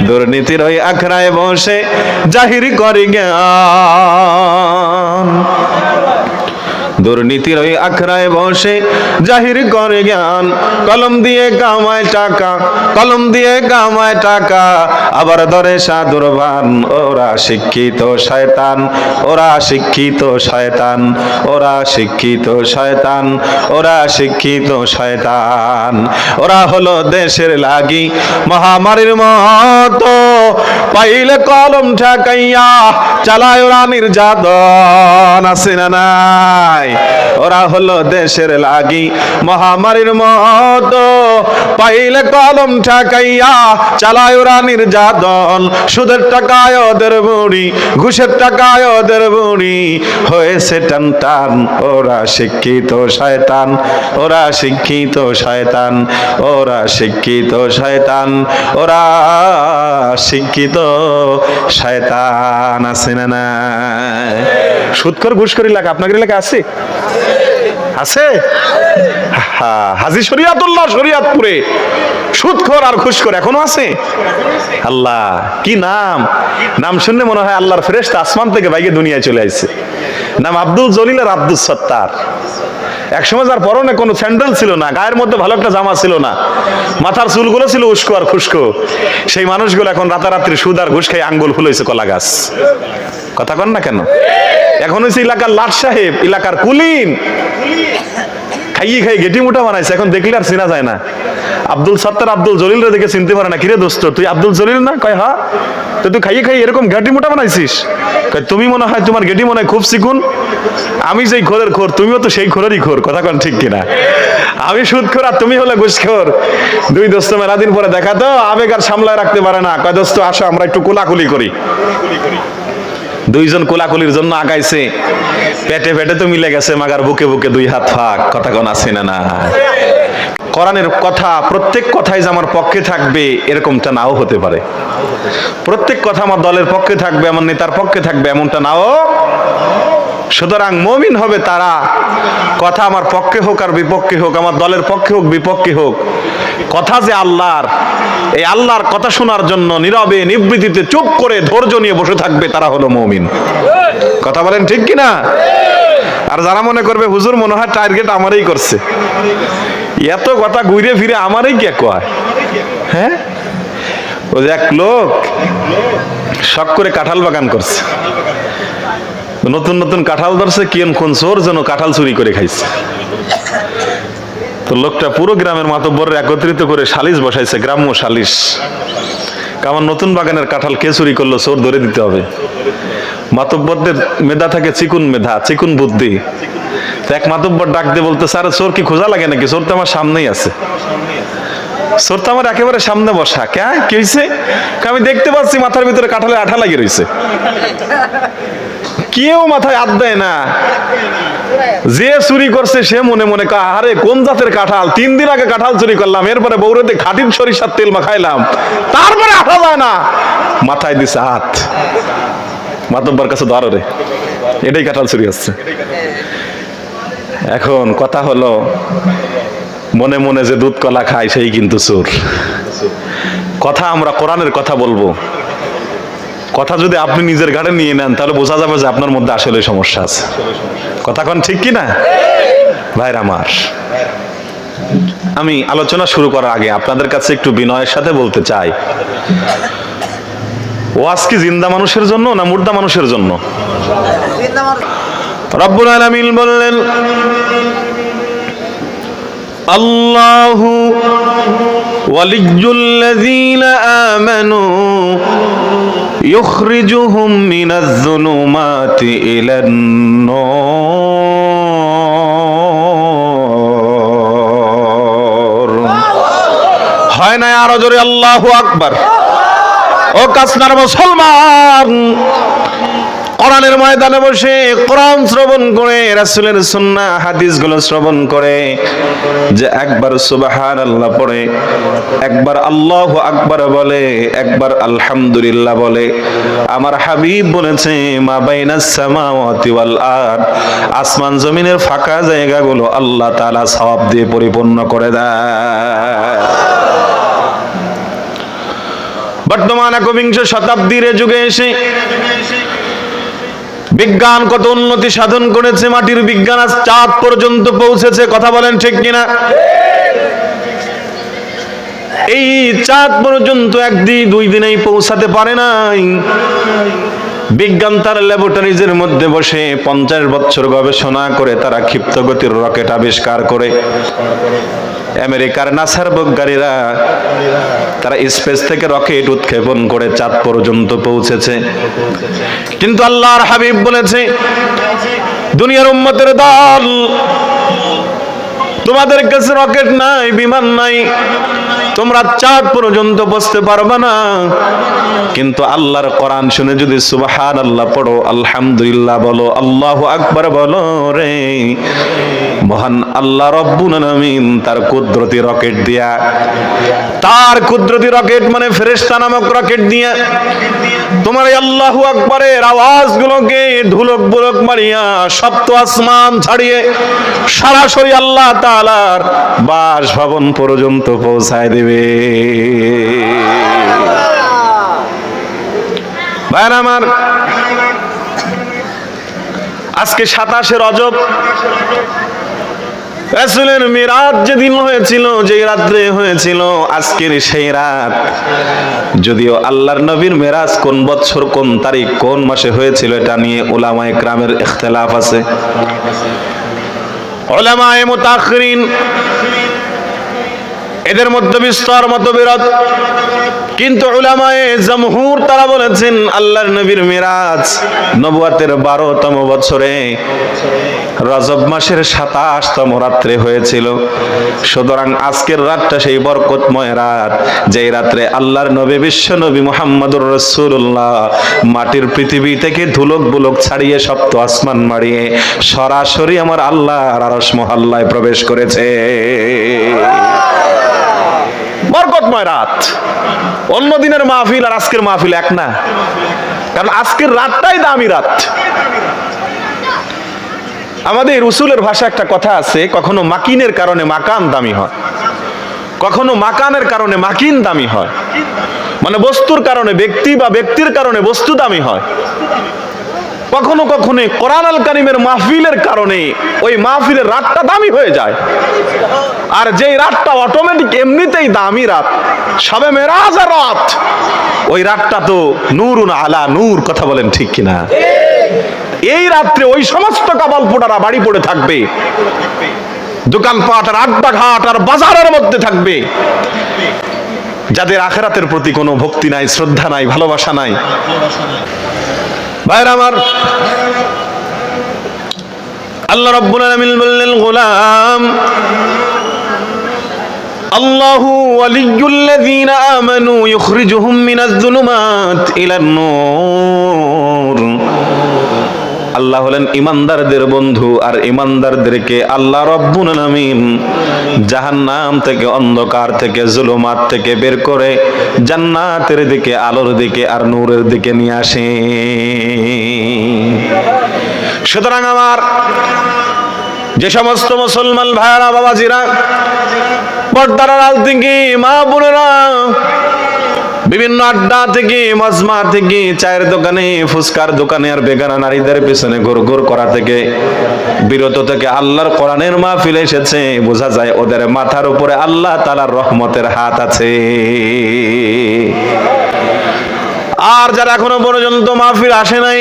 দুর্নীতির ওই আখড়ায় বসে জাহির করে জ্ঞান, দুর্নীতির ওই আখড়ায় বসে জাহির করে জ্ঞান। কলম দিয়ে কামায় টাকা, কলম দিয়ে কামায় টাকা, আবার ধরে সাধুর ভান। ওরা শিক্ষিত শয়তান, ওরা শিক্ষিত শয়তান, ওরা শিক্ষিত শয়তান, ওরা শিক্ষিত শয়তান। ওরা হলো দেশের লাগি মহামারীর মতো, পাইলে কলম ঠেকাইয়া চালায় ওরা নির্যাতন। আছে না নাই? ওরা হলো দেশের লাগি মহামারীর মতো, পাইলে কলম ঠেকাইয়া চালায় ওরা নির্যাতন। সুদের টাকায় ওদের বুড়ি, ঘুষের টাকায় ওদের বুড়ি হয়েছে টান টান। ওরা শিক্ষিত শয়তান, ওরা শিক্ষিত শয়তান, ওরা শিক্ষিত শয়তান, ওরা শিক্ষিত শয়তান। আছে না না? সুদখোর ঘুষখোর এলাকা আপনাদের এলাকা আছে? আছে? হাজী শরিয়াতুল্লাহ শরিয়াতপুরে সুদখোর আর ঘুষখোর এখনো আছে? আল্লাহ, কি নাম! নাম শুনলে মনে হয় আল্লাহর ফেরেশতা আসমান থেকে বাইকে দুনিয়ায় চলে আসছে। নাম আব্দুল জলিল আর আব্দুল সত্তার। একসময় যার পরনে কোনো স্যান্ডেল ছিল না, গায়ের মধ্যে ভালো একটা জামা ছিল না, মাথার চুলগুলো ছিল উস্কো আর খুস্কো, সেই মানুষগুলো এখন রাতারাত্রি সুদ আর ঘুষ খাই আঙ্গুল ফুলেছে কলা গাছ। কথা কন না কেন? এখন হচ্ছে এলাকার লাট সাহেব, এলাকার কুলিন, খাইয়ে খাই গেটি মোটা বানাইছে। এখন দেখলে আর চেনা যায় না। আব্দুল সত্তার আব্দুল জলিল রে দেখে চিনতে পারে না। কিরে দোস্ত, তুই আব্দুল জলিল না? কয় হ্যাঁ। তো তুই খাইয়ে খাই এরকম গেটি মোটা বানাইছিস? তুমি মনে হয়, তোমার গেটি মনে হয় খুব চিকুন। আমি যেই খোরের খোর, তুমিও তো সেই খোরেরই খোর। কথা কন ঠিক কিনা? আমি সুদখোর আর তুমি হলে ঘুষখোর। দুই দোস্ত মেলা দিন পরে দেখা, তো আবেগ আর সামলায় রাখতে পারে না। কয় দোস্ত আসো আমরা একটু কোলাকুলি করি। দুইজন কোলাকুলির জন্য আগাইছে, পেটে পেটে তো মিলে গেছে, মাগার বুকে বুকে দুই হাত ফাঁক। কথা কোন আছে না না? কোরআনের কথা, প্রত্যেক কথাই যে আমার পক্ষে থাকবে এরকমটা নাও হতে পারে। প্রত্যেক কথা আমার দলের পক্ষে থাকবে, আমার নেতার পক্ষে থাকবে এমনটা নাও। সুতরাং মুমিন হবে তারা, কথা আমার পক্ষে হোক আর বিপক্ষে হোক, আমার দলের পক্ষে হোক বিপক্ষে হোক, কথা যে আল্লাহর, এই আল্লাহর কথা শোনার জন্য নীরবে নিবৃত্তিতে চুপ করে ধৈর্য নিয়ে বসে থাকবে, তারা হলো মুমিন। কথা বলেন ঠিক কিনা? আর যারা মনে করবে হুজুর মনে হয় টার্গেট আমারই করছে, এত কথা ঘুরে ফিরে আমারই কে কয়, হ্যাঁ? ওই যে এক লোক শখ করে কাঁঠাল বাগান করছে, নতুন নতুন কাঁঠাল ধরছে, কোন চোর যেন কাঁঠাল চুরি করে খাইছে। তো লোকটা পুরো গ্রামের মাতব্বর একত্রিত করে সালিশ বসাইছে, গ্রাম্য সালিশ। আমার নতুন বাগানের কাঁঠাল কে চুরি করলো, চোর ধরে দিতে হবে। মাতব্বরদের মেধা থাকে চিকুন মেধা, চিকুন বুদ্ধি। এক মাতব্বর ডাক দিয়ে বলতে, স্যার চোর কি খোঁজা লাগে নাকি? চোর তো আমার সামনেই আছে, চোর তো আমার একেবারে সামনে বসা। কে কি হয়েছে? আমি দেখতে পাচ্ছি মাথার ভিতরে কাঁঠালে আঠা লাগিয়ে রয়েছে। কেউ মাথায় হাত দেয় না। যে চুরি করছে সে মনে মনে আরে কোন জাতের কাঁঠাল, 3 দিন আগে কাঁঠাল চুরি করলাম, এরপরে বৌরতে খাঁটির সরিষার তেল মাখাইলাম, তারপরে আঠা যায় না, মাথায় দিছে হাত। মাতব্বর কাছে ধরো রে, এটাই কাঁঠাল চুরি হচ্ছে। এখন কথা হলো, মনে মনে যে দুধ কলা খায় সেই কিন্তু চোর। কথা আমরা কোরআনের কথা বলবো, কথা যদি আপনি নিজের ঘাড়ে নিয়ে নেন তাহলে বোঝা যাবে যে আপনার মধ্যে আসলে সমস্যা আছে। কথা কোন ঠিক কিনা ভাইরা আমার? আমি আলোচনা শুরু করার আগে আপনাদের কাছে একটু বিনয়ের সাথে বলতে চাই, ওয়াজ কি জিন্দা মানুষের জন্য না মুর্দা মানুষের জন্য? রব্বুল আলামিন বললেন, আল্লাহু ওয়ালিয়্যুল্লাযীনা আমানু ইখরিজুহুম মিনাজ-যুলুমাতি ইলান-নূর। হয় না আরো জোরে আল্লাহু আকবার। ও কাসনার মুসলমান, কোরআনের ময়দানে বসে কোরআন শ্রবণ করে, রাসূলের সুন্নাহ হাদিসগুলো শ্রবণ করে, যে একবার সুবহানাল্লাহ পড়ে, একবার আল্লাহু আকবার বলে, একবার আলহামদুলিল্লাহ বলে, আমার হাবিব বলেছে মা বাইনাস সামাওয়াতি ওয়াল আরদ, আসমান জমিনের ফাঁকা জায়গাগুলো আল্লাহ তাআলা সওয়াব দিয়ে পরিপূর্ণ করে দেয়। বর্তমান একবিংশ শতাব্দীর যুগে এসে বিজ্ঞান কত উন্নতি সাধন করেছে, মাটির বিজ্ঞান আজ চাঁদ পর্যন্ত পৌঁছেছে, কথা বলেন ঠিক কিনা? এই চাঁদ পর্যন্ত একদিন দুই দিনেই পৌঁছাতে পারে নাই। বিজ্ঞান তার ল্যাবরেটরিজের মধ্যে বসে 50 বছর গবেষণা করে তারা ক্ষিপ্ত গতির রকেট আবিষ্কার করে। আমেরিকার নাসার বৈজ্ঞানিকরা তারা স্পেস থেকে রকেট উৎক্ষেপণ করে চাঁদ পর্যন্ত পৌঁছেছে। কিন্তু আল্লাহর হাবিব বলেছে, দুনিয়ার উম্মতের দল, তোমাদের কাছে রকেট নাই, বিমান নাই, তোমরা চাঁদ পর্যন্ত পৌঁছতে পারবে না। কিন্তু আল্লাহর কোরআন শুনে যদি সুবহানাল্লাহ পড়ো, আলহামদুলিল্লাহ বলো, আল্লাহু আকবার বলো রে, মহান আল্লাহ রব্বুল আলামিন তার কুদরতি রকেট দিয়া, তার কুদরতি রকেট মানে ফেরেশতা নামক রকেট দিয়া তোমার এই আল্লাহু আকবারের আওয়াজগুলোকে ধুলক বুলক মারিয়া সপ্ত আসমান ছাড়িয়ে সরাসরি আল্লাহ তাআলার বাসভবন পর্যন্ত পৌঁছায় দেবে। ভাইরা আমার, আজকে 27 রজব, রাসূলের মিরাজ যেদিন হয়েছিল, যেই রাত্রে হয়েছিল, আজকের সেই রাত। যদিও আল্লাহর নবীর মিরাজ কোন বছর, কোন তারিখ, কোন মাসে হয়েছিল, এটা নিয়ে উলামায়ে কেরামের ইখতিলাফ আছে। উলামায়ে মুতাআখিরিন এদের মধ্যে বিস্তর মতবিরোধ, কিন্তু উলামায়ে জামহুর তারা বলেছেন আল্লাহর নবীর মিরাজ নবুয়তের 12তম বছরে রজব মাসের 27তম রাত্রে হয়েছিল। সুতরাং আজকের রাতটা সেই বরকতময় রাত, যেই রাত্রে আল্লাহর নবী বিশ্ব নবী মুহাম্মদুর রাসূলুল্লাহ মাটির পৃথিবী থেকে ধুলক বুলক ছাড়িয়ে সপ্ত আসমান মারিয়ে সরাসরি আমার আল্লাহর আরশ মহল্লায় প্রবেশ করেছে। বরকতময় রাত। অন্য দিনের মাহফিল আর আজকের মাহফিল এক না, কারণ আজকের রাতটাই দামি রাত। আমাদের উসুলের ভাষা একটা কথা আছে, কখনো মাকিনের কারণে মাকান দামি হয়, কখনো মাকানের কারণে মাকিন দামি হয়, মানে বস্তুর কারণে ব্যক্তি বা ব্যক্তির কারণে বস্তু দামি হয়। কখনো কখনো কোরআন আল কারীমের মাহফিলের কারণে ওই মাহফিলের রাতটা দামি হয়ে যায়। আর যেই রাতটা অটোমেটিক এমনিতেই দামি রাত, শবে মেরাজের রাত, ওই রাতটা তো নূরুন আলা নূর, কথা বলেন ঠিক কিনা? এই রাত্রে ওই সমস্ত কাবালপুটারা বাড়ি পড়ে থাকবে, দোকানপাট আর আড্ডাঘাট আর বাজারের মধ্যে থাকবে, যাদের আখিরাতের প্রতি কোনো ভক্তি নাই, শ্রদ্ধা নাই, ভালোবাসা নাই। ভাইরা আমার, আল্লাহ রাব্বুল আলামিন বললেন, গোলাম আল্লাহু ওয়ালিয়্যুল্লাযীনা আমানু ইখরিজুহুম মিনাজ যুলুমাত ইলান নূর। আল্লাহ হলেন ইমানদারদের বন্ধু, আর ইমানদারদেরকে আল্লাহ রাব্বুল আলামিন জাহান্নাম থেকে, অন্ধকার থেকে, জুলুমাত থেকে বের করে জান্নাতের দিকে, আলোর দিকে আর নূরের দিকে নিয়ে আসে। সুতরাং আমার যে সমস্ত মুসলমান ভাইরা, বাবাজিরা, পর্দার আড়াল থেকে মা বোনেরা, বিভিন্ন আড্ডা থেকে, মজমা থেকে, চায়ের দোকানে, ফুচকার দোকানে আর বেগানা নারীদের পিছনে ঘুরঘুর করা থেকে বিরত থেকে আল্লাহর কোরআনের মাহফিলে এসেছে, বোঝা যায় ওদের মাথার উপরে আল্লাহ তাআলার রহমতের হাত আছে। আর যারা এখনো পর্যন্ত মাহফিল আসে নাই,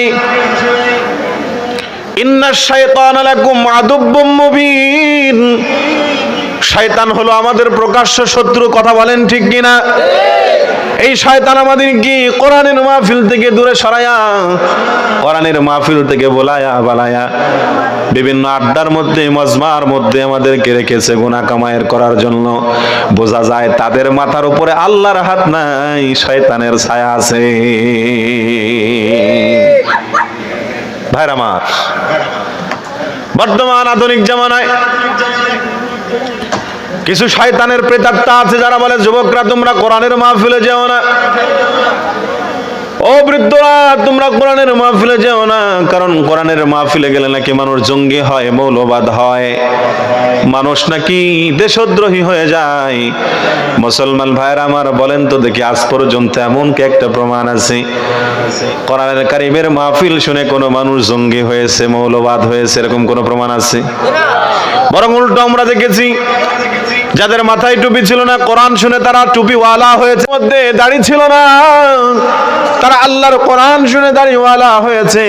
ইন্নাশ শাইতানা লাকুম আদুব্বুম মুবিন, শয়তান হলো আমাদের প্রকাশ্য শত্রু, কথা বলেন ঠিক কিনা? এই শয়তান আমাদেরকে কোরআনের মাহফিল থেকে দূরে সরায়া, কোরআনের মাহফিল থেকে বোলায়া বালায়া বিভিন্ন আড্ডার মধ্যে, মজমার মধ্যে আমাদেরকে রেখেছে গুনাহ কামায়ের করার জন্য। বোঝা যায় তাদের মাথার উপরে আল্লাহর হাত নাই, শয়তানের ছায়া আছে। ভাইরা আমার, বর্তমান আধুনিক জামানায় কিছু শয়তানের প্রেতাত্মা আছে যারা বলে, যুবকরা তোমরা কোরআনের মাহফিলে যেও না। ও বৃদ্ধরা তোমরা কোরআনের মাহফিলে যেও না, কারণ কোরআনের মাহফিলে গেলে নাকি মানুষ জঙ্গি হয়, মৌলবাদ হয়, মানুষ নাকি দেশদ্রোহী হয়ে যায়। মুসলমান ভাইরা আমার, বলেন তো দেখি আজ পর্যন্ত এমন কি একটা প্রমাণ আছে কোরআনের কারীমের মাহফিল শুনে কোনো মানুষ জঙ্গি হয়েছে, মৌলবাদ হয়েছে, এরকম কোনো প্রমাণ আছে? বরং উল্টো আমরা দেখেছি যাদের মাথায় টুপি ছিল না, কোরআন শুনে তারা টুপিওয়ালা হয়েছে। মধ্যে দাড়ি ছিল না, তারা আল্লাহর কোরআন শুনে দাড়িওয়ালা হয়েছে।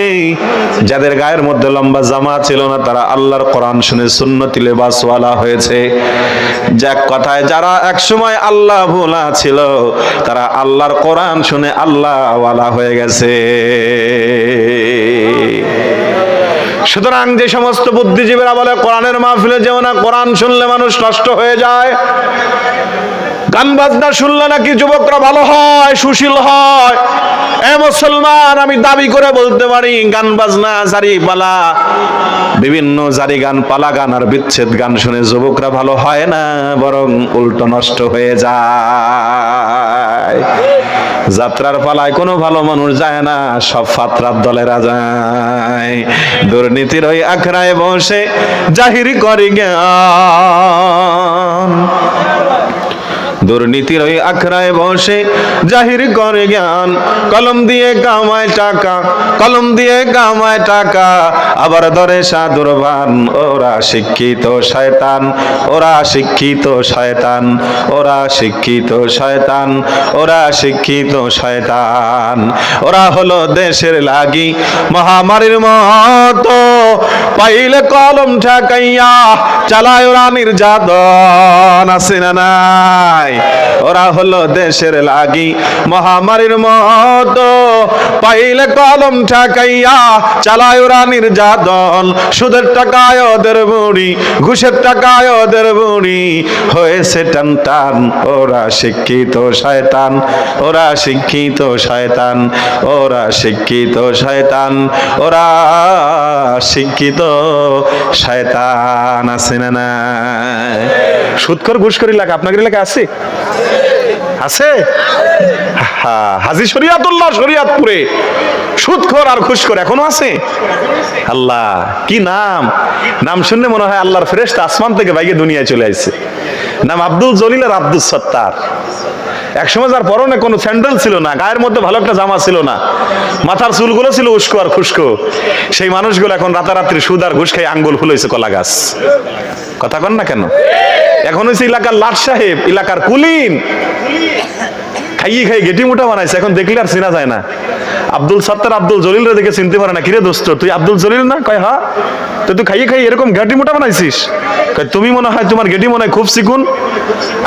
যাদের গায়ের মধ্যে লম্বা জামা ছিল না, তারা আল্লাহর কোরআন শুনে সুন্নতি লেবাসওয়ালা হয়েছে। যাক কথায়, যারা একসময় আল্লাহ ভোলা ছিল, তারা আল্লাহর কোরআন শুনে আল্লাহওয়ালা হয়ে গেছে। সুতরাং যে সমস্ত বুদ্ধিজীবীরা বলে কোরআনের মাহফিলে যেও না, কোরআন শুনলে মানুষ নষ্ট হয়ে যায়, গান বাজনা শুনলে নাকি যুবকরা ভালো হয়, সুশীল হয়, এ মুসলমান, আমি দাবি করে বলতে পারি গান বাজনা, জারি পালা, বিভিন্ন জারি গান, পালা গান আর বিচ্ছেদ গান শুনে যুবকরা ভালো হয় না, বরং উল্টো নষ্ট হয়ে যায়। যাত্রার পালায় কোনো ভালো মানুষ যায় না, সব ফাতরার দলেরা যায়। দুর্নীতির ওই আখড়ায় বসে জাহির করে জ্ঞান, দুর্নীতির ওই আখড়ায় বসে জাহির করে জ্ঞান। কলম দিয়ে কামায় টাকা, কলম দিয়ে কামায় টাকা, আবার ধরে সাধুর ভান। ওরা শিক্ষিত শয়তান, ওরা শিক্ষিত শয়তান, ওরা শিক্ষিত শয়তান, ওরা শিক্ষিত শয়তান। ওরা হলো দেশের লাগি মহামারীর মতো, পাইলে কলম ঠেকাইয়া চালায় ওরা নির্যাতন। আছে না নাই? ওরা হলো দেশের লাগি মহামারীর মতো, পাইলে কলম ঠেকাইয়া চালায় ওরা নির্যাতন। সুদের টাকায় ওদের বুড়ি, ঘুষের টাকায় ওদের বুড়ি, হয়েছে টান টান। ওরা শিক্ষিত শয়তান, ওরা শিক্ষিত শয়তান, ওরা শিক্ষিত শয়তান, ওরা শিক্ষিত শয়তান। আছে না না? সুদখোর ঘুষখোর এলাকা আপনাদের এলাকা আছে? আছে? হাজী শরিয়াতুল্লাহ শরিয়াতপুরে সুদখোর আর ঘুষখোর এখনো আছে? আল্লাহ, কি নাম! নাম শুনলে মনে হয় আল্লাহর ফেরেশতা আসমান থেকে বাইকে দুনিয়ায় চলে আসছে। নাম আব্দুল জলিল আর আব্দুল সত্তার। একসময় যার পরনে কোনো স্যান্ডেল ছিল না, গায়ের মধ্যে ভালো একটা জামা ছিল না, মাথার চুলগুলো ছিল উস্কো আর খুস্কো, সেই মানুষগুলো এখন রাতারাত্রি সুদ আর ঘুষ খাই আঙ্গুল ফুলেছে কলা গাছ। কথা কন না কেন? এখন হচ্ছে এলাকার লাট সাহেব, এলাকার কুলিন, খাইয়ে খাই গেটি মোটা বানাইছে, এখন দেখলে আর চেনা যায় না। আব্দুল সত্তার আব্দুল জলিল রে দেখে চিনতে পারে না। কিরে দোস্ত, তুই আব্দুল জলিল না? কয় হ্যাঁ। তো তুই খাইয়ে খাই এরকম গেটি মোটা বানাইছিস? কয় তুমি মনে হয়, তোমার গেটি মনে হয় খুব চিকুন।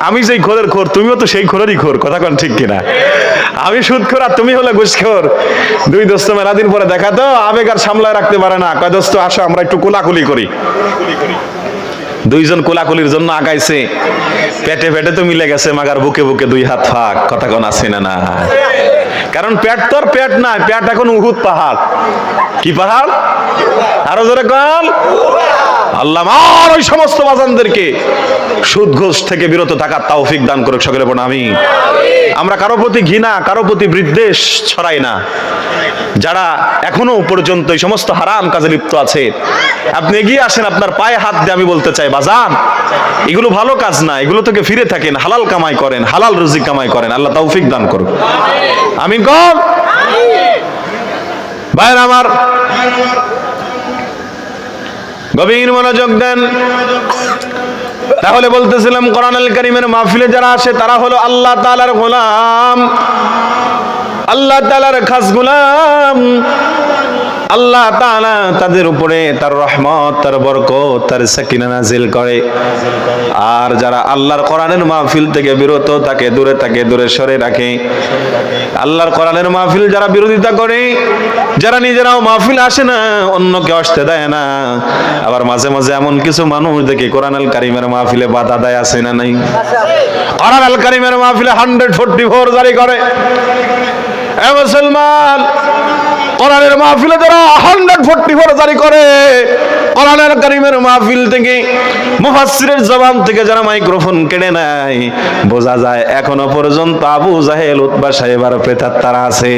আমি যেই খোরের খোর, তুমিও তো সেই খোরেরই খোর। কথা কন ঠিক কিনা? আমি সুদখোর আর তুমি হলে ঘুষখোর। দুই দোস্ত মেলা দিন পরে দেখা, তো আবেগ আর সামলায় রাখতে পারে না। কয় দোস্ত আসো আমরা একটু কোলাকুলি করি। দুইজন কোলাকুলির জন্য আগাইছে, পেটে পেটে তো মিলে গেছে, মাগার বুকে বুকে দুই হাত ফাঁক। কথা কোন আছে না না? কারণ পেট তো আর পেট না, পেট এখন উহুদ পাহাড়। কি পাহাড়? আরো জোরে কোন? আল্লাহ আর ওই সমস্ত বাজানদেরকে সুদ ঘুষ থেকে বিরত থাকার তৌফিক দান করুক। সকলে বলুন আমিন। আমরা কারো প্রতি ঘৃণা, কারো প্রতি বিদ্বেষ ছড়াই না। যারা এখনো পর্যন্ত এই সমস্ত হারাম কাজে লিপ্ত আছে, আপনি এগিয়ে আসেন, আপনার পায়ে হাত দিয়ে আমি বলতে চাই, বাজান এগুলো ভালো কাজ না, এগুলো থেকে ফিরে থাকেন, হালাল কামাই করেন, হালাল রুজি কামাই করেন। আল্লাহ তৌফিক দান করুক। আমিন কম। ভাইরা আমার, গভীর মনোযোগ দেন। তাহলে বলতেছিলাম, কোরআনুল কারীমের মাহফিলে যারা আসে তারা হলো আল্লাহ তাআলার গোলাম, আল্লাহ তাআলার খাস গোলাম। আল্লাহ তাআলা তাদের উপরে তার রহমত, তার বরকত, তার সাকিনা নাজিল করে। আর যারা আল্লাহর কোরআনের মাহফিল থেকে বিরত থাকে, দূরে থাকে, দূরে সরে রাখে, আল্লাহর কোরআনের মাহফিল যারা বিরোধিতা করে, যারা নিজেরাও মাহফিল আসে না, অন্যকে আসতে দেয় না, আবার মাঝে মাঝে এমন কিছু মানুষ দেখি কোরআনুল কারীমের মাহফিলে বাধা দেয়। আছে না নাই? কোরআনুল কারীমের মাহফিলে 144 জারি করে। এ মুসলমান, কোরআনের মাহফিলে যারা 144 জারি করে, কোরআনুল কারীমের মাহফিল থেকে মুফাসসিরের জবান থেকে যারা মাইক্রোফোন কেড়ে নেয়, বোঝা যায় এখনো পর্যন্ত আবু জাহেল, উতবা সাহেব আর প্রেতাত্মারা আছে।